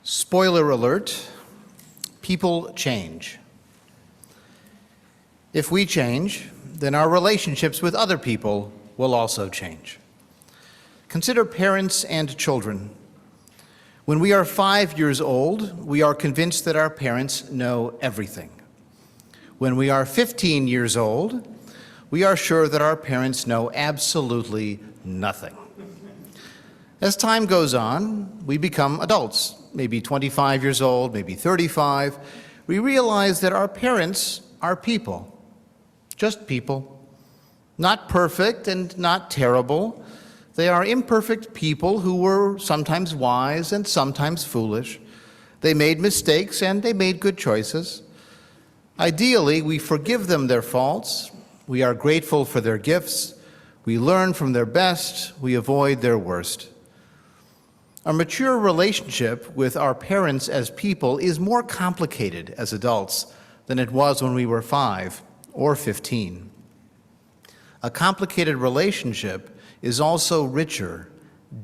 Spoiler alert, people change. If we change, then our relationships with other people will also change. Consider parents and children. When we are 5 years old, we are convinced that our parents know everything. When we are 15 years old, we are sure that our parents know absolutely nothing. As time goes on, we become adults, maybe 25 years old, maybe 35. We realize that our parents are people, just people, not perfect and not terrible. They are imperfect people who were sometimes wise and sometimes foolish. They made mistakes and they made good choices. Ideally, we forgive them their faults. We are grateful for their gifts. We learn from their best. We avoid their worst. A mature relationship with our parents as people is more complicated as adults than it was when we were 5 or 15. A complicated relationship is also richer,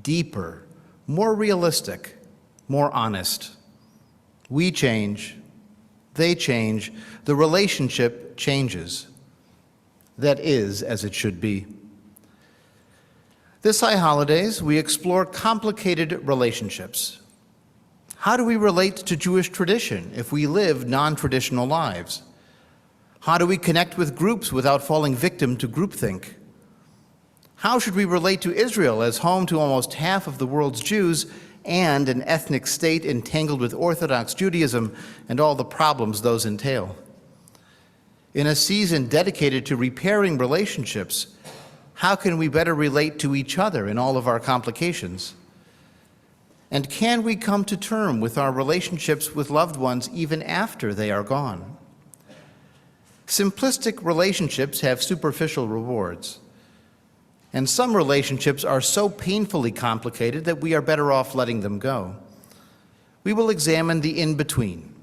deeper, more realistic, more honest. We change, they change, the relationship changes. That is as it should be. This High Holidays, we explore complicated relationships. How do we relate to Jewish tradition if we live non-traditional lives? How do we connect with groups without falling victim to groupthink? How should we relate to Israel as home to almost half of the world's Jews and an ethnic state entangled with Orthodox Judaism and all the problems those entail? In a season dedicated to repairing relationships, how can we better relate to each other in all of our complications? And can we come to terms with our relationships with loved ones even after they are gone? Simplistic relationships have superficial rewards. And some relationships are so painfully complicated that we are better off letting them go. We will examine the in-between.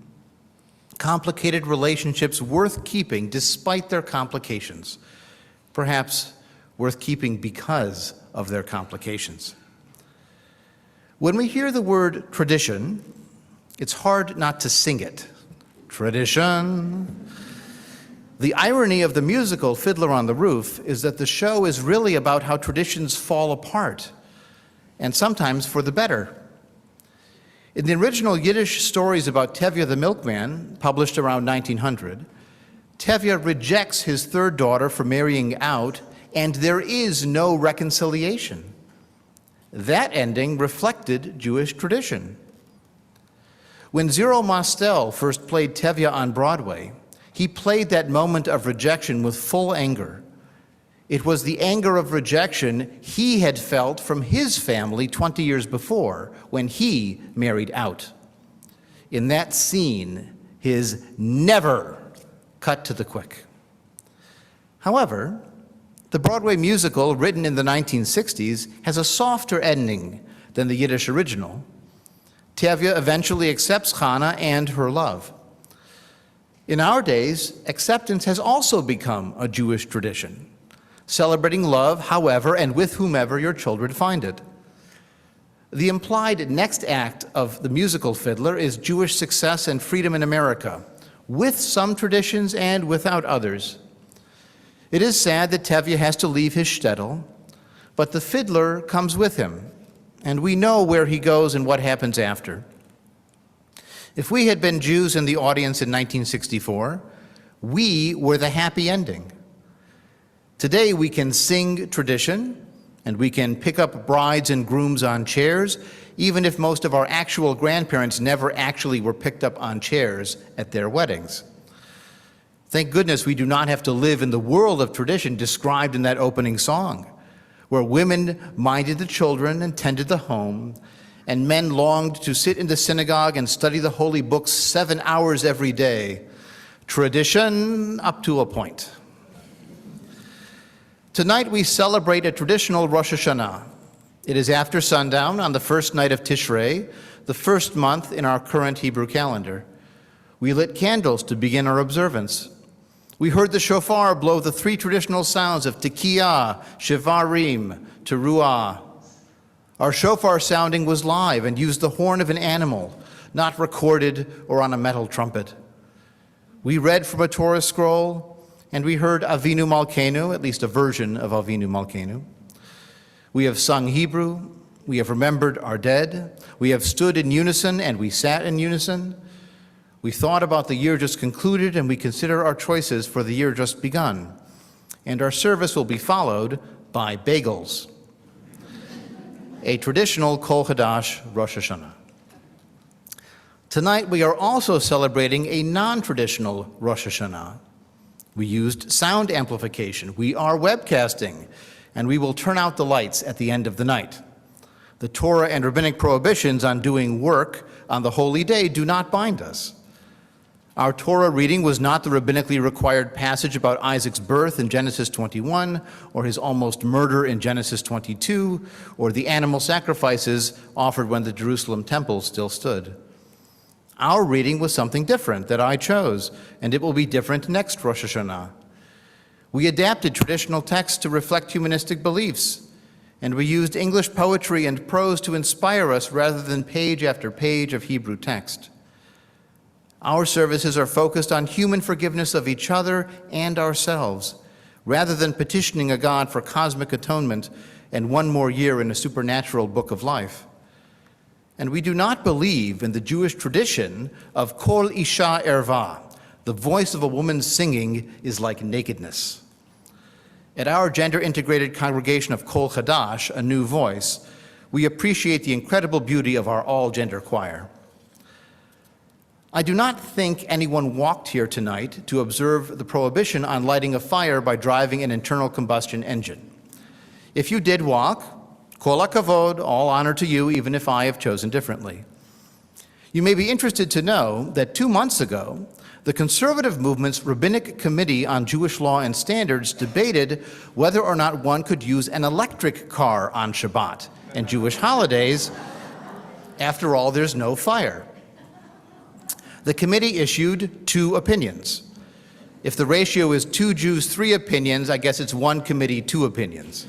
Complicated relationships worth keeping despite their complications. Perhaps worth keeping because of their complications. When we hear the word tradition, it's hard not to sing it. Tradition. The irony of the musical Fiddler on the Roof is that the show is really about how traditions fall apart, and sometimes for the better. In the original Yiddish stories about Tevye the milkman, published around 1900, Tevye rejects his third daughter for marrying out, and there is no reconciliation. That ending reflected Jewish tradition. When Zero Mostel first played Tevye on Broadway, he played that moment of rejection with full anger. It was the anger of rejection he had felt from his family 20 years before when he married out. In that scene, his never cut to the quick. However, the Broadway musical, written in the 1960s, has a softer ending than the Yiddish original. Tevye eventually accepts Chana and her love. In our days, acceptance has also become a Jewish tradition, celebrating love however and with whomever your children find it. The implied next act of the musical Fiddler is Jewish success and freedom in America, with some traditions and without others. It is sad that Tevye has to leave his shtetl, but the fiddler comes with him, and we know where he goes and what happens after. If we had been Jews in the audience in 1964, we were the happy ending. Today we can sing tradition, and we can pick up brides and grooms on chairs, even if most of our actual grandparents never actually were picked up on chairs at their weddings. Thank goodness we do not have to live in the world of tradition described in that opening song, where women minded the children and tended the home, and men longed to sit in the synagogue and study the holy books 7 hours every day. Tradition up to a point. Tonight we celebrate a traditional Rosh Hashana. It is after sundown on the first night of Tishrei, the first month in our current Hebrew calendar. We lit candles to begin our observance. We heard the shofar blow the 3 traditional sounds of Tekiyah, Shevarim, Teruah. Our shofar sounding was live and used the horn of an animal, not recorded or on a metal trumpet. We read from a Torah scroll, and we heard Avinu Malkeinu, at least a version of Avinu Malkeinu. We have sung Hebrew, we have remembered our dead, we have stood in unison and we sat in unison. We thought about the year just concluded and we consider our choices for the year just begun. And our service will be followed by bagels, a traditional Kol Hadash Rosh Hashana. Tonight we are also celebrating a non-traditional Rosh Hashana. We used sound amplification. We are webcasting, and we will turn out the lights at the end of the night. The Torah and rabbinic prohibitions on doing work on the holy day do not bind us. Our Torah reading was not the rabbinically required passage about Isaac's birth in Genesis 21, or his almost murder in Genesis 22, or the animal sacrifices offered when the Jerusalem temple still stood. Our reading was something different that I chose, and it will be different next Rosh Hashanah. We adapted traditional texts to reflect humanistic beliefs, and we used English poetry and prose to inspire us rather than page after page of Hebrew text. Our services are focused on human forgiveness of each other and ourselves, rather than petitioning a God for cosmic atonement and one more year in a supernatural book of life. And we do not believe in the Jewish tradition of Kol Isha Erva, the voice of a woman singing is like nakedness. At our gender-integrated congregation of Kol Hadash, a new voice, we appreciate the incredible beauty of our all-gender choir. I do not think anyone walked here tonight to observe the prohibition on lighting a fire by driving an internal combustion engine. If you did walk, Kol HaKavod, all honor to you, even if I have chosen differently. You may be interested to know that 2 months ago, the conservative movement's Rabbinic Committee on Jewish Law and Standards debated whether or not one could use an electric car on Shabbat and Jewish holidays. After all, there's no fire. The committee issued 2 opinions. If the ratio is 2 Jews, 3 opinions, I guess it's 1 committee, 2 opinions.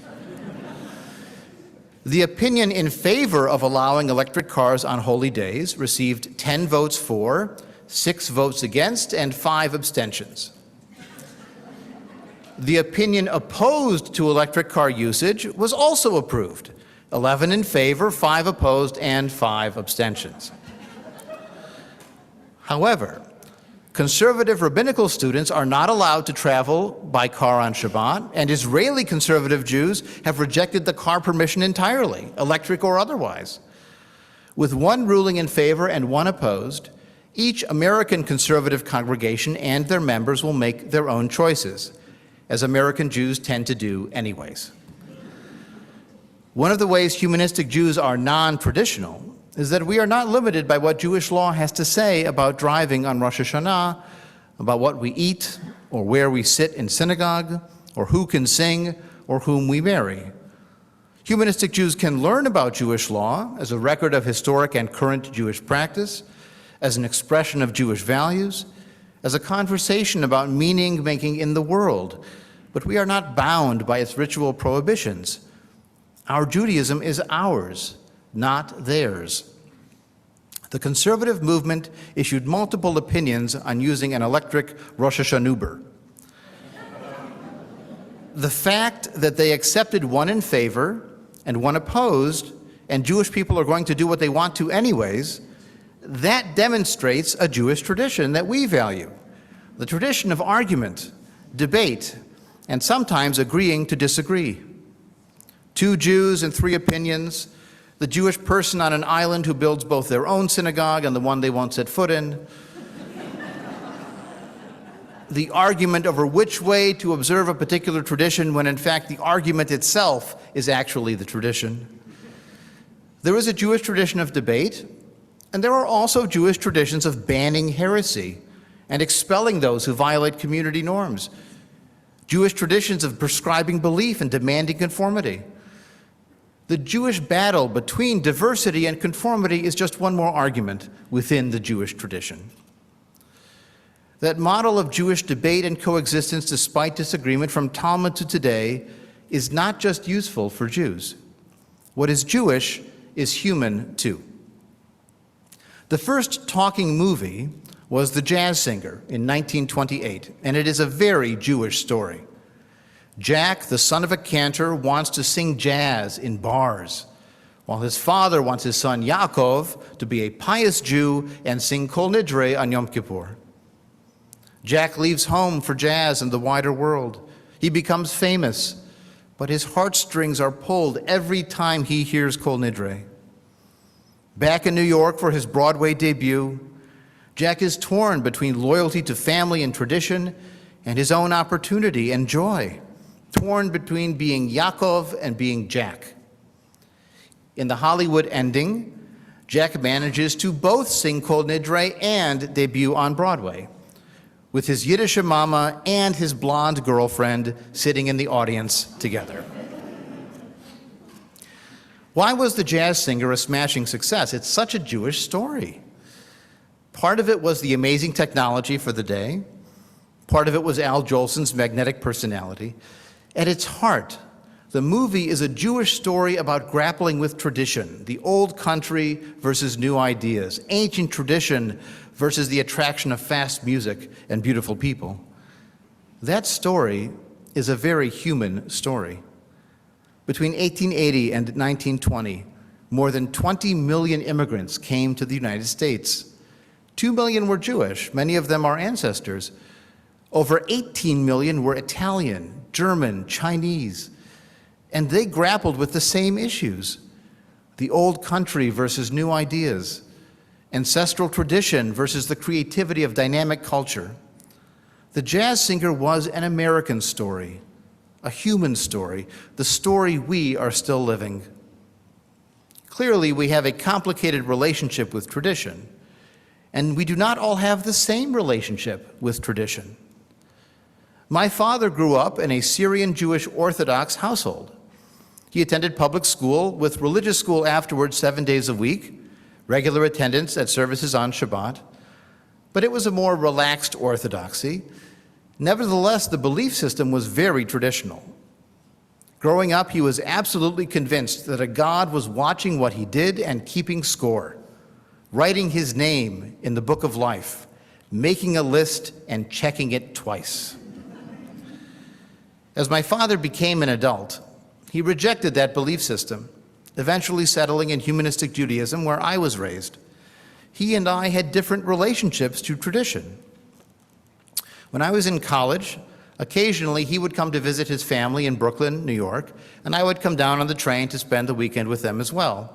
The opinion in favor of allowing electric cars on holy days received 10 votes for, 6 votes against, and 5 abstentions. The opinion opposed to electric car usage was also approved, 11 in favor, 5 opposed, and 5 abstentions. However, conservative rabbinical students are not allowed to travel by car on Shabbat, and Israeli conservative Jews have rejected the car permission entirely, electric or otherwise. With 1 ruling in favor and 1 opposed, each American conservative congregation and their members will make their own choices, as American Jews tend to do anyways. One of the ways humanistic Jews are non-traditional is that we are not limited by what Jewish law has to say about driving on Rosh Hashanah, about what we eat, or where we sit in synagogue, or who can sing, or whom we marry. Humanistic Jews can learn about Jewish law as a record of historic and current Jewish practice, as an expression of Jewish values, as a conversation about meaning-making in the world, but we are not bound by its ritual prohibitions. Our Judaism is ours, not theirs. The conservative movement issued multiple opinions on using an electric Rosh Hashanah. The fact that they accepted 1 in favor and 1 opposed, and Jewish people are going to do what they want to anyways, that demonstrates a Jewish tradition that we value, the tradition of argument, debate, and sometimes agreeing to disagree. 2 Jews and 3 opinions, the Jewish person on an island who builds both their own synagogue and the one they won't set foot in, the argument over which way to observe a particular tradition when in fact the argument itself is actually the tradition. There is a Jewish tradition of debate, and there are also Jewish traditions of banning heresy and expelling those who violate community norms, Jewish traditions of prescribing belief and demanding conformity. The Jewish battle between diversity and conformity is just one more argument within the Jewish tradition. That model of Jewish debate and coexistence despite disagreement from Talmud to today is not just useful for Jews. What is Jewish is human too. The first talking movie was The Jazz Singer in 1928, and it is a very Jewish story. Jack, the son of a cantor, wants to sing jazz in bars, while his father wants his son Yaakov to be a pious Jew and sing Kol Nidre on Yom Kippur. Jack leaves home for jazz and the wider world. He becomes famous, but his heartstrings are pulled every time he hears Kol Nidre. Back in New York for his Broadway debut, Jack is torn between loyalty to family and tradition and his own opportunity and joy, torn between being Yaakov and being Jack. In the Hollywood ending, Jack manages to both sing Kol Nidre and debut on Broadway, with his Yiddish mama and his blonde girlfriend sitting in the audience together. Why was The Jazz Singer a smashing success? It's such a Jewish story. Part of it was the amazing technology for the day. Part of it was Al Jolson's magnetic personality. At its heart, the movie is a Jewish story about grappling with tradition, the old country versus new ideas, ancient tradition versus the attraction of fast music and beautiful people. That story is a very human story. Between 1880 and 1920, more than 20 million immigrants came to the United States. 2 million were Jewish, many of them our ancestors. Over 18 million were Italian, German, Chinese, and they grappled with the same issues: the old country versus new ideas, ancestral tradition versus the creativity of dynamic culture. The Jazz Singer was an American story, a human story, the story we are still living. Clearly, we have a complicated relationship with tradition, and we do not all have the same relationship with tradition. My father grew up in a Syrian Jewish Orthodox household. He attended public school with religious school afterwards 7 days a week, regular attendance at services on Shabbat, but it was a more relaxed orthodoxy. Nevertheless, the belief system was very traditional. Growing up, he was absolutely convinced that a God was watching what he did and keeping score, writing his name in the book of life, making a list and checking it twice. As my father became an adult, he rejected that belief system, eventually settling in Humanistic Judaism, where I was raised. He and I had different relationships to tradition. When I was in college, occasionally he would come to visit his family in Brooklyn, New York, and I would come down on the train to spend the weekend with them as well.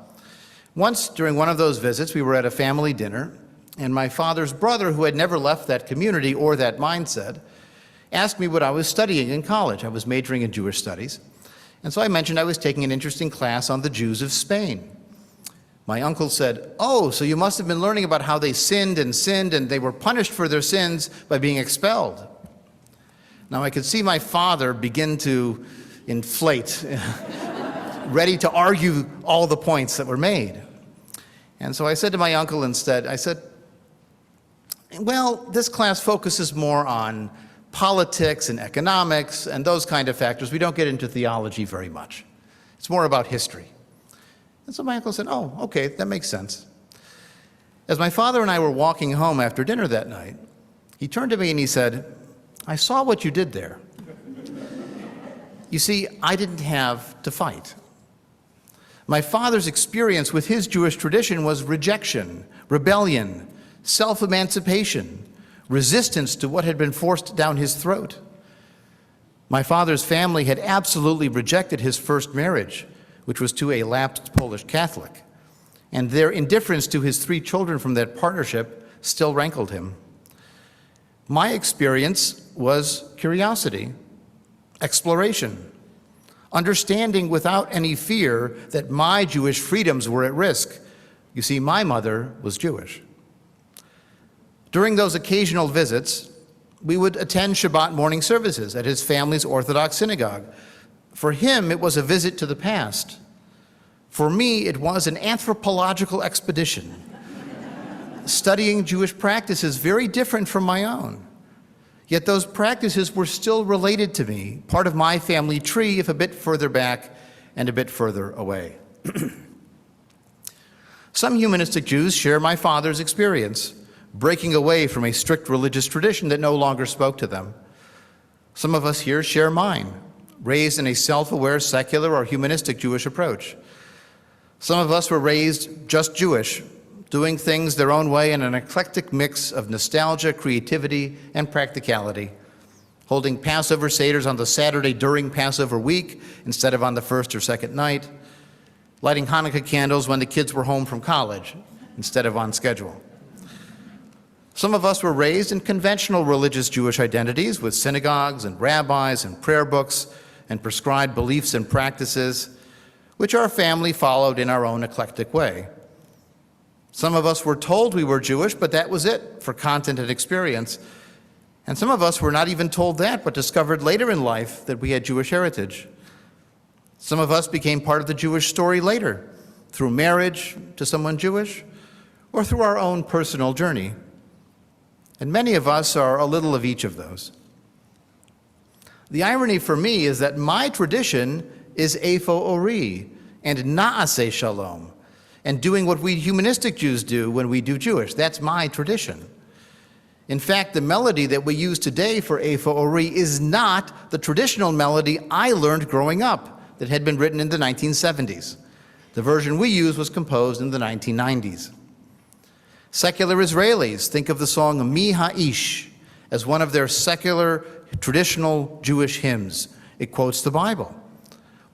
Once, during one of those visits, we were at a family dinner, and my father's brother, who had never left that community or that mindset, asked me what I was studying in college. I was majoring in Jewish studies. And so I mentioned I was taking an interesting class on the Jews of Spain. My uncle said, "Oh, so you must have been learning about how they sinned, and they were punished for their sins by being expelled." Now I could see my father begin to inflate, ready to argue all the points that were made. And so I said to my uncle instead, I said, "Well, this class focuses more on politics and economics and those kind of factors. We don't get into theology very much. It's more about history." And so my uncle said, "Oh, okay, that makes sense." As my father and I were walking home after dinner that night, he turned to me and he said, "I saw what you did there. You see, I didn't have to fight." My father's experience with his Jewish tradition was rejection, rebellion, self-emancipation, resistance to what had been forced down his throat. My father's family had absolutely rejected his first marriage, which was to a lapsed Polish Catholic, and their indifference to his 3 children from that partnership still rankled him. My experience was curiosity, exploration, understanding without any fear that my Jewish freedoms were at risk. You see, my mother was Jewish. During those occasional visits, we would attend Shabbat morning services at his family's Orthodox synagogue. For him, it was a visit to the past. For me, it was an anthropological expedition, studying Jewish practices very different from my own. Yet those practices were still related to me, part of my family tree, if a bit further back and a bit further away. Some humanistic Jews share my father's experience, breaking away from a strict religious tradition that no longer spoke to them. Some of us here share mine, raised in a self-aware, secular, or humanistic Jewish approach. Some of us were raised just Jewish, doing things their own way in an eclectic mix of nostalgia, creativity, and practicality, holding Passover Seders on the Saturday during Passover week instead of on the first or second night, lighting Hanukkah candles when the kids were home from college instead of on schedule. Some of us were raised in conventional religious Jewish identities with synagogues and rabbis and prayer books and prescribed beliefs and practices, which our family followed in our own eclectic way. Some of us were told we were Jewish, but that was it for content and experience. And some of us were not even told that, but discovered later in life that we had Jewish heritage. Some of us became part of the Jewish story later, through marriage to someone Jewish, or through our own personal journey. And many of us are a little of each of those. The irony for me is that my tradition is Eifo Ori and Na'aseh Shalom, and doing what we humanistic Jews do when we do Jewish. That's my tradition. In fact, the melody that we use today for Eifo Ori is not the traditional melody I learned growing up that had been written in the 1970s. The version we use was composed in the 1990s. Secular Israelis think of the song Mi Ha'ish as one of their secular, traditional Jewish hymns. It quotes the Bible.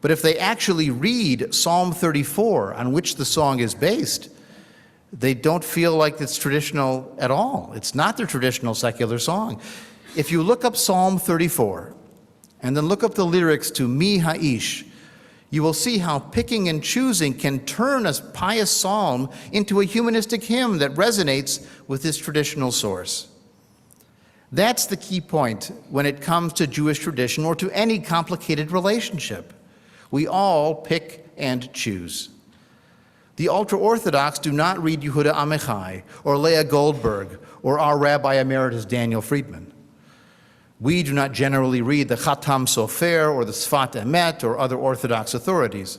But if they actually read Psalm 34, on which the song is based, they don't feel like it's traditional at all. It's not their traditional secular song. If you look up Psalm 34, and then look up the lyrics to Mi Ha'ish, you will see how picking and choosing can turn a pious psalm into a humanistic hymn that resonates with its traditional source. That's the key point when it comes to Jewish tradition or to any complicated relationship. We all pick and choose. The ultra-Orthodox do not read Yehuda Amichai or Leah Goldberg or our Rabbi Emeritus Daniel Friedman. We do not generally read the Chatam Sofer or the Sfat Emet or other Orthodox authorities.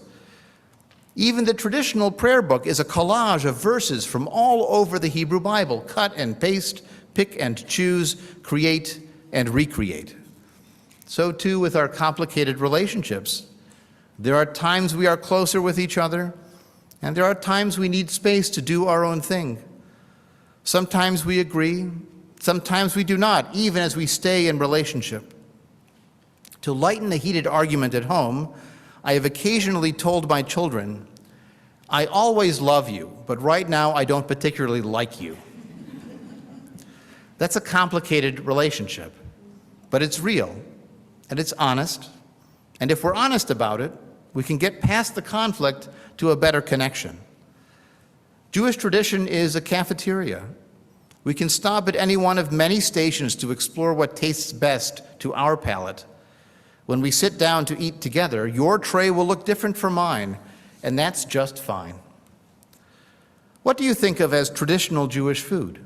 Even the traditional prayer book is a collage of verses from all over the Hebrew Bible, cut and paste, pick and choose, create and recreate. So too with our complicated relationships. There are times we are closer with each other, and there are times we need space to do our own thing. Sometimes we agree, sometimes we do not, even as we stay in relationship. To lighten a heated argument at home, I have occasionally told my children, I always love you, but right now I don't particularly like you. That's a complicated relationship, but it's real, and it's honest, and if we're honest about it, we can get past the conflict to a better connection. Jewish tradition is a cafeteria. We can stop at any one of many stations to explore what tastes best to our palate. When we sit down to eat together, your tray will look different from mine, and that's just fine. What do you think of as traditional Jewish food?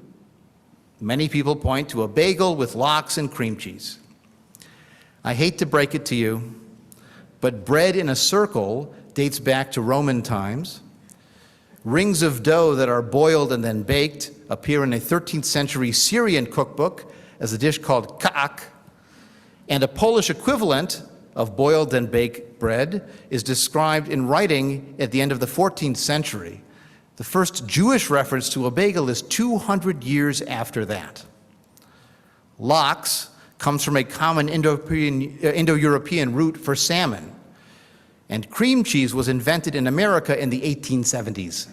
Many people point to a bagel with lox and cream cheese. I hate to break it to you, but bread in a circle dates back to Roman times. Rings of dough that are boiled and then baked appear in a 13th century Syrian cookbook as a dish called ka'ak, and a Polish equivalent of boiled and baked bread is described in writing at the end of the 14th century. The first Jewish reference to a bagel is 200 years after that. Lox comes from a common Indo-European root for salmon, and cream cheese was invented in America in the 1870s.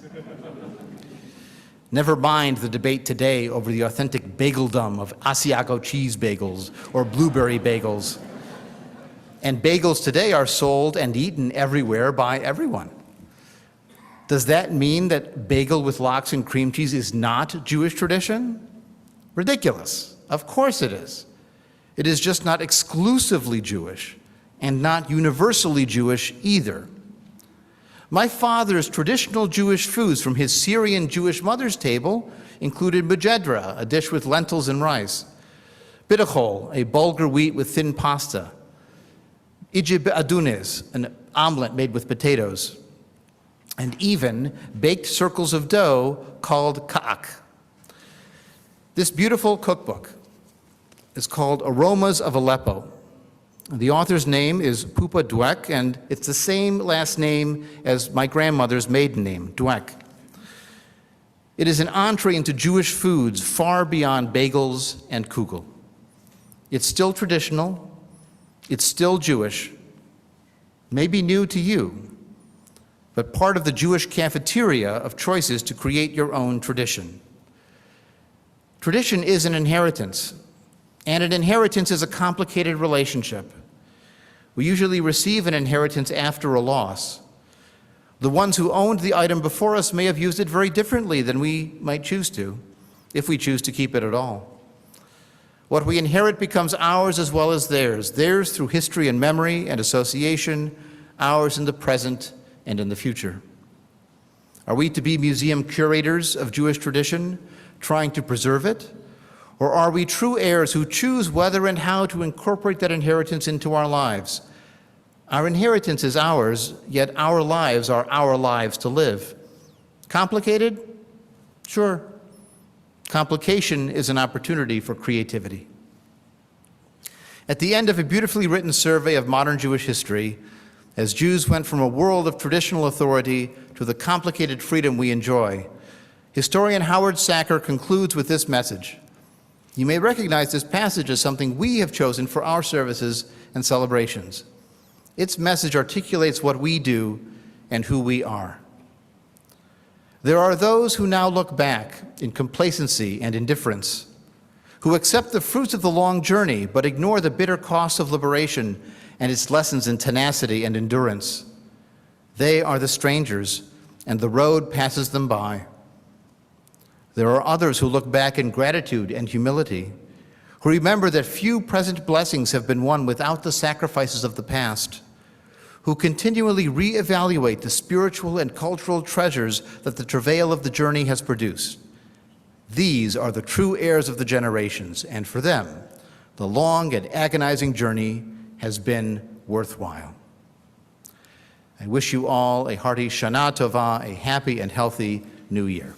Never mind the debate today over the authentic bageldom of Asiago cheese bagels or blueberry bagels. And bagels today are sold and eaten everywhere by everyone. Does that mean that bagel with lox and cream cheese is not Jewish tradition? Ridiculous. Of course it is. It is just not exclusively Jewish and not universally Jewish either. My father's traditional Jewish foods from his Syrian Jewish mother's table included mejadra, a dish with lentils and rice, bitachol, a bulgur wheat with thin pasta, ijib adunes, an omelet made with potatoes, and even baked circles of dough called ka'ak. This beautiful cookbook is called Aromas of Aleppo. The author's name is Pupa Dweck, and it's the same last name as my grandmother's maiden name, Dweck. It is an entree into Jewish foods far beyond bagels and kugel. It's still traditional, it's still Jewish, maybe new to you, but part of the Jewish cafeteria of choices to create your own tradition. Tradition is an inheritance, and an inheritance is a complicated relationship. We usually receive an inheritance after a loss. The ones who owned the item before us may have used it very differently than we might choose to, if we choose to keep it at all. What we inherit becomes ours as well as theirs, theirs through history and memory and association, ours in the present and in the future. Are we to be museum curators of Jewish tradition, trying to preserve it? Or are we true heirs who choose whether and how to incorporate that inheritance into our lives? Our inheritance is ours, yet our lives are our lives to live. Complicated? Sure. Complication is an opportunity for creativity. At the end of a beautifully written survey of modern Jewish history, as Jews went from a world of traditional authority to the complicated freedom we enjoy, historian Howard Sacker concludes with this message. You may recognize this passage as something we have chosen for our services and celebrations. Its message articulates what we do and who we are. There are those who now look back in complacency and indifference, who accept the fruits of the long journey but ignore the bitter cost of liberation and its lessons in tenacity and endurance. They are the strangers, and the road passes them by. There are others who look back in gratitude and humility, who remember that few present blessings have been won without the sacrifices of the past, who continually reevaluate the spiritual and cultural treasures that the travail of the journey has produced. These are the true heirs of the generations, and for them, the long and agonizing journey has been worthwhile. I wish you all a hearty Shana Tova, a happy and healthy New Year.